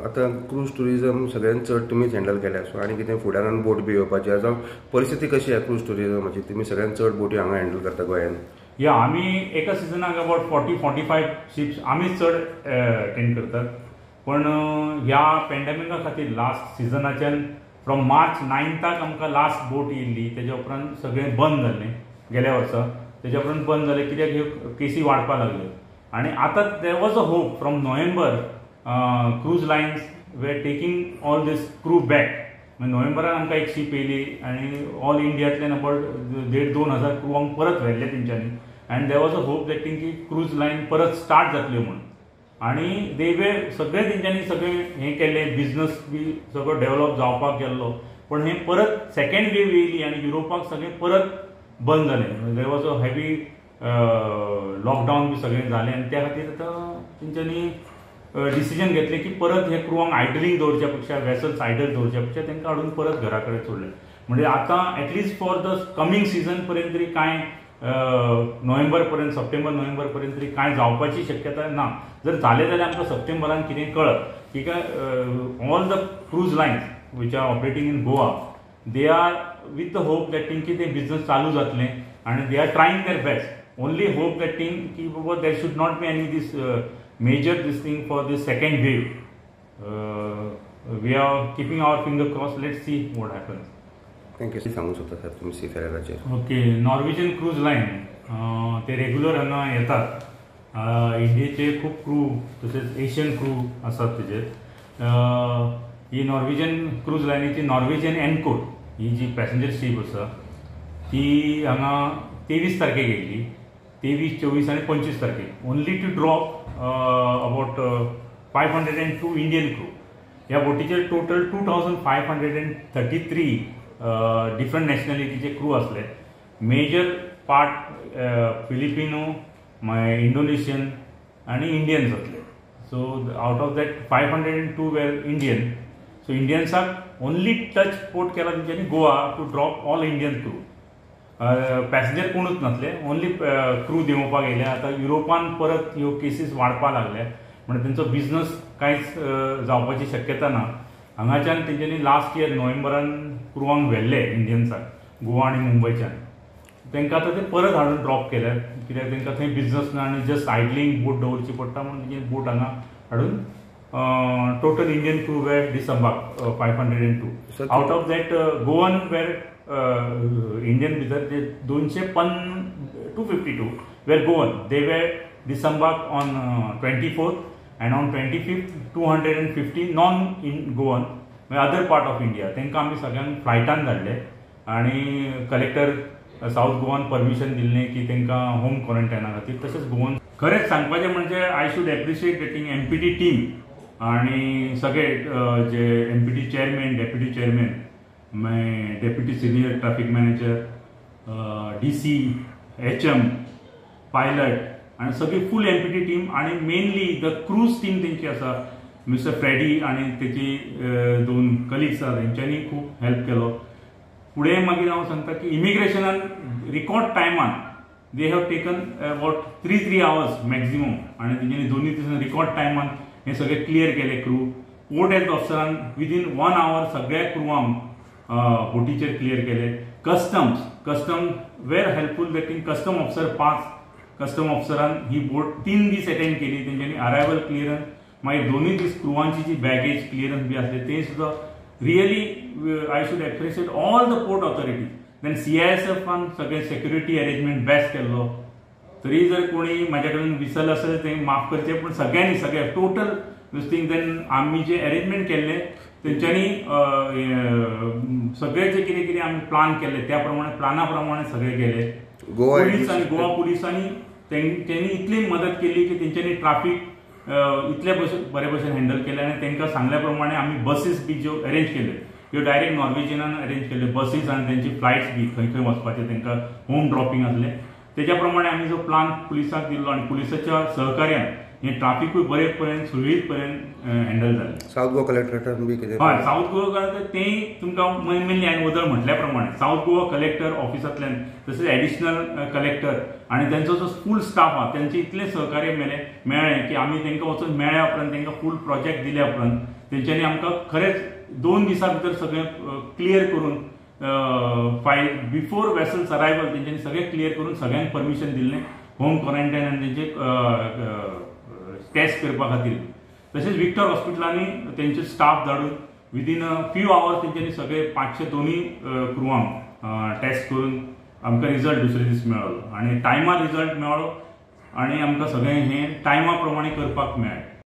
आता cruise tourism सगळ्यांत चड तुमीच हँडल केल्या सो आनी कितें फुडारान बोट बी येवपाची जावं परिस्थिती कशी आहे क्रूज टुरिझमाची? तुमी सगळ्यांत चड बोटी हांगा हँडल करता गोंयांत? या आमी एका सिजनाक अबाउट 40-45 शिप्स आमीच चड अटेंड करतात. पण ह्या पॅन्डेमिका खातीर लास्ट सिजनाच्यान फ्रॉम मार्च 9थाक आमकां लास्ट बोट येयल्ली, तेज्या उपरांत सगळें बंद जाल्लें गेल्या वर्सा. तेज्या उपरांत बंद जालें कित्याक ह्यो केसी वाडपाक लागल्यो. आनी आतां there was a hope from November cruise lines were taking all these crew back. नोव्हेंबरान आमकां एक शीप येयली आनी ऑल इंडियांतल्यान अबाउट 1,500-2,000 क्रूवांक परत व्हेल्ले तेंच्यांनी. आनी देर वॉज अ होप दॅट तेंची क्रूज लायन परत स्टार्ट जातल्यो म्हणून. आनी दे वे सगळें तेंच्यांनी सगळें हें केलें, बिजनस बी सगळो डेव्हलप जावपाक गेल्लो. पण हें परत सेकेंड वेव येयली आनी युरोपाक सगळें परत बंद जालें. There was a heavy lockdown बी सगळें जालें आनी त्या खातीर आतां तेंच्यांनी डिसिजन घेतलें की परत हे क्रूवांक आयडलींग दवरच्या पेक्षा, वेसल्स आयडल दवरच्या पेक्षा तेंकां हाडून परत घरा कडेन सोडलें. म्हणजे आतां at least for the coming season पर्यंत तरी कांय नोव्हेंबर पर्यंत, सप्टेंबर-नोव्हेंबर पर्यंत तरी कांय जावपाची शक्यता ना. जर जालें जाल्यार आमकां सप्टेंबरान कितें कळत. ठीक आहे, all the cruise lines which are operating in Goa, they are with the hope that तेंची तें बिजनस चालू जातलें आनी they are trying their best. Only hope that thing की बाबा there should not be any these major this thing for this second wave. We are keeping our finger crossed. Let's see what happens. Thank you. सांगू शकता sir तुम्ही सीफेअराचेर? Okay, Norwegian cruise lion ते regular हांगा येतात. इंडियेचे खूप crew तसेच Asian crew आसात तेजेर. ही नॉर्वेजियन क्रूज लायनीची नॉर्वेजियन एनकोट ही जी पॅसेंजर शीप आसा ती हांगा 23 तारखेक येयल्ली. 23, 24 आनी 25 तारखेक only to drop about 502 Indian crew. ह्या बोटीचेर टोटल 2533 डिफरंट नॅशनॅलिटीचे क्रू असले. मेजर पार्ट फिलिपिनो, इंडोनेशियन आनी इंडियन्स जातले. So out of that 502 were Indian. So इंडियन्साक ओनली टच पोर्ट केला तेंच्यांनी Goa to drop all Indian crew. Passenger कोणूच नासले, ओनली क्रू देंवोवपाक येयले. आतां युरोपान परत ह्यो केसीस वाडपाक लागल्या म्हणजे तेंचो बिजनस कांयच जावपाची शक्यता ना. हांगाच्यान तेंच्यांनी लास्ट इयर नोव्हेंबरान क्रूवांक व्हेल्ले इंडियन्साक गोवा आनी मुंबयच्यान. तांकां आतां ते परत हाडून ड्रॉप केल्यात कित्याक तांकां थंय बिजनस ना आनी जस्ट आयडलींग बोट दवरची पडटा म्हणून तेंची बोट हांगा हाडून total Indian crew were December 502. Out of that Goan were Indian भितर ते 252 were Goan. They were December on 24th and on 25th 250 non in Goan other part of India. तांकां आमी सगळ्यांक फ्लायटान धाडले आनी कलेक्टर साऊथ गोवान परमिशन दिल्लें की तांकां होम क्वॉरंटायना खातीर. तशेंच गोवन खरेंच सांगपाचें म्हणजे I should appreciate that empty team आनी सगळे जे एमपीटी चेअरमॅन, डेप्युटी चेअरमॅन, मागीर deputy senior traffic manager, DC, HM, pilot आनी सगळी फूल एमपीटी टीम आनी मेनली द क्रूज टीम तेंची आसा. मिस्टर फ्रेडी आनी तेची 2 कलिग्स आसा तेंच्यांनी खूब हेल्प केलो. फुडें मागीर हांव सांगता की इमिग्रेशनान रिकॉर्ड टायमान they have taken about 3 hours maximum आनी तेंच्यांनी दोनूय दिसांनी रिकॉर्ड टायमान हे सगळे क्लियर केले क्रू. पोर्ट हेल्थ ऑफिसरान विदीन 1 hour सगळ्या क्रूवांक बोटीचेर क्लियर केले. Custom were helpful that custom officer 5 custom ऑफिसरान ही बोट 3 दीस अटेंड केली. तेंच्यांनी अरायवल क्लियरन्स मागीर दोनूय दीस क्रूवांची जी बॅगेज क्लियरन्स बी आसले ते सुद्दां really I should appreciate all the port authority. Then CISFान सगळे सेक्युरिटी अरेंजमेंट बेस्ट केल्लो. तरी जर कोणी म्हाज्या कडेन विसरले असेल ते माफ करचे, पण सगळ्यांनी सगळे टोटल थिंग देन आमी जे अरेंजमेंट केल्ले तेंच्यांनी सगळे जे कितें कितें आमी प्लान केले त्या प्रमाणे प्लाना प्रमाणे सगळे गेले. गोवा पुलिसांनी तेंच्यांनी इतली मदत केली की तेंच्यांनी ट्राफीक इतले बरे भशेन हँडल केले आनी तांकां सांगल्या प्रमाणे आमी बसीस बी ज्यो अरेंज केल्यो ह्यो डायरेक्ट नॉर्वेजियनान अरेंज केल्यो बसीस आनी तेंची फ्लायट्स बी खंय खंय वचपाचे तांकां होम ड्रॉपिंग आसलें. तेज्या प्रमाणे आमी जो प्लान पुलिसाक दिल्लो आनी पुलिसाच्या सहकार्यान हें ट्राफिकूय बरे पर्यंत सुरळीत पर्यंत हँडल जालें. साऊथ गोवा कलेक्टरेटान बी कितें? हय, साऊथ गोवा तें तुमकां मेनली हांवें उदळ म्हटल्या प्रमाणे साऊथ गोवा कलेक्टर ऑफिसांतल्यान तशेंच एडिशनल कलेक्टर आनी तेंचो जो फूल स्टाफ आसा तेंचे इतलें सहकार्य मेळ्ळें की आमी तांकां वचून मेळ्ळ्या उपरांत तांकां फूल प्रोजेक्ट दिल्या उपरांत तेंच्यांनी आमकां खरेंच 2 दिसां भितर सगळें क्लियर करून फायल बिफोर वेसल्स अरायवल तेंच्यांनी सगळें क्लियर करून सगळ्यांक परमिशन दिल्लें होम क्वॉरंटायन आनी तेंचे टेस्ट करपा खातीर. तशेंच विक्टर हॉस्पिटलांनी तेंचे स्टाफ धाडून विदीन फ्यू आवर्स तेंच्यांनी सगळे 502 क्रुवांक टेस्ट करून आमकां रिजल्ट दुसरे दीस मेळ्ळो आनी टायमार रिजल्ट मेळ्ळो आनी आमकां सगळें हें टायमा प्रमाणे करपाक मेळ्ळें.